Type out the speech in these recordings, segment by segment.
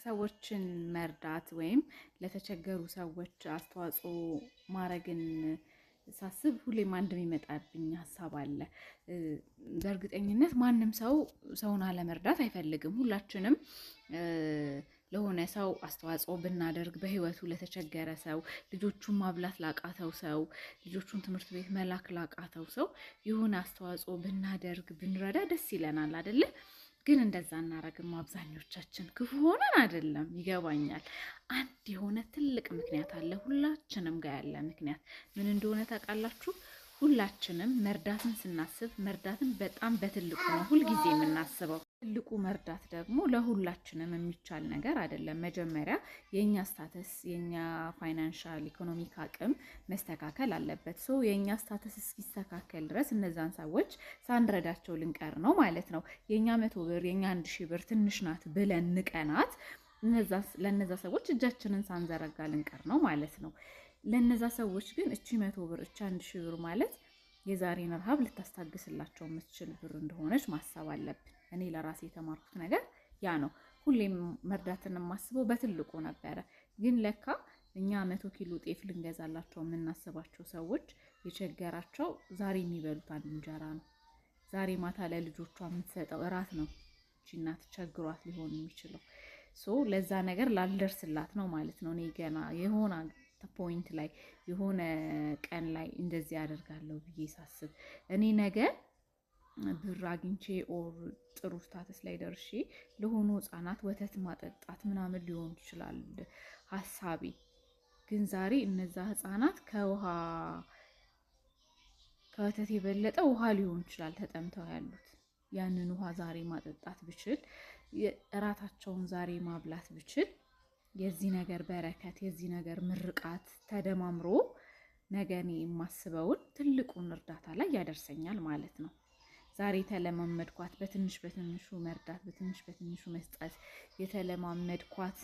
ሰዎችን መርዳት ወይም ለተቸገሩ ሰዎች አስተዋጽኦ ማድረግን ሳስብ ሁሌም አንድ የሚመጣብኝ ሀሳብ አለ። በእርግጠኝነት ማንም ሰው ሰውን አለመርዳት አይፈልግም። ሁላችንም ለሆነ ሰው አስተዋጽኦ ብናደርግ፣ በህይወቱ ለተቸገረ ሰው፣ ልጆቹን ማብላት ላቃተው ሰው፣ ልጆቹን ትምህርት ቤት መላክ ላቃተው ሰው የሆነ አስተዋጽኦ ብናደርግ ብንረዳ ደስ ይለናል አይደለ? ግን እንደዛ እናረግም። አብዛኞቻችን ክፉ ሆነን አይደለም፣ ይገባኛል። አንድ የሆነ ትልቅ ምክንያት አለ፣ ሁላችንም ጋር ያለ ምክንያት ምን እንደሆነ ታውቃላችሁ? ሁላችንም መርዳትን ስናስብ መርዳትን በጣም በትልቁ ነው ሁልጊዜ የምናስበው። ትልቁ መርዳት ደግሞ ለሁላችንም የሚቻል ነገር አይደለም። መጀመሪያ የኛ ስታተስ የኛ ፋይናንሻል ኢኮኖሚክ አቅም መስተካከል አለበት። ሰው የኛ ስታተስ እስኪስተካከል ድረስ እነዛን ሰዎች ሳንረዳቸው ልንቀር ነው ማለት ነው። የኛ 100 ብር የኛ 1000 ብር ትንሽ ናት ብለን ንቀናት ለነዛ ሰዎች እጃችንን ሳንዘረጋ ልንቀር ነው ማለት ነው። ለነዛ ሰዎች ግን እቺ 100 ብር እቺ 1000 ብር ማለት የዛሬን ረሃብ ልታስታግስላቸው የምትችል ብር እንደሆነች ማሰብ አለብን። እኔ ለራሴ የተማርኩት ነገር ያ ነው። ሁሌም መርዳትን የማስበው በትልቁ ነበረ። ግን ለካ እኛ 100 ኪሎ ጤፍ ልንገዛላቸው የምናስባቸው ሰዎች የቸገራቸው ዛሬ የሚበሉት አንድ እንጀራ ነው። ዛሬ ማታ ለልጆቿ የምትሰጠው እራት ነው። እቺ እናት ቸግሯት ሊሆን የሚችለው ለዛ ነገር ላልደርስላት ነው ማለት ነው። እኔ ገና የሆነ ፖይንት ላይ የሆነ ቀን ላይ እንደዚህ ያደርጋለሁ ብዬ ሳስብ እኔ ነገ ብር አግኝቼ ኦር ጥሩ ስታተስ ላይ ደርሼ ለሆኑ ህፃናት ወተት ማጠጣት ምናምን ሊሆን ይችላል ሀሳቤ። ግን ዛሬ እነዛ ህፃናት ከወተት የበለጠ ውሃ ሊሆን ይችላል ተጠምተው ያሉት። ያንን ውሃ ዛሬ ማጠጣት ብችል፣ እራታቸውን ዛሬ ማብላት ብችል የዚህ ነገር በረከት የዚህ ነገር ምርቃት ተደማምሮ ነገ እኔ የማስበውን ትልቁን እርዳታ ላይ ያደርሰኛል ማለት ነው። ዛሬ የተለማመድኳት በትንሽ በትንሹ መርዳት፣ በትንሽ በትንሹ መስጠት የተለማመድኳት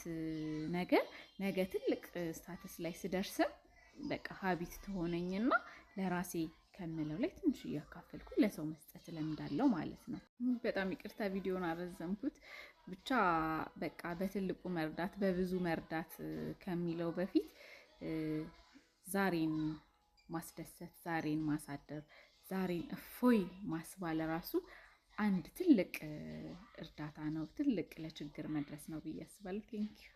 ነገር ነገ ትልቅ ስታተስ ላይ ስደርስም በቃ ሀቢት ትሆነኝና ለራሴ ከምለው ላይ ትንሽ እያካፈልኩ ለሰው መስጠት ለምዳለው ማለት ነው። በጣም ይቅርታ ቪዲዮን አረዘምኩት። ብቻ በቃ በትልቁ መርዳት በብዙ መርዳት ከሚለው በፊት ዛሬን ማስደሰት፣ ዛሬን ማሳደር፣ ዛሬን እፎይ ማስባል ራሱ አንድ ትልቅ እርዳታ ነው። ትልቅ ለችግር መድረስ ነው ብዬ አስባለሁ። ቴንኪው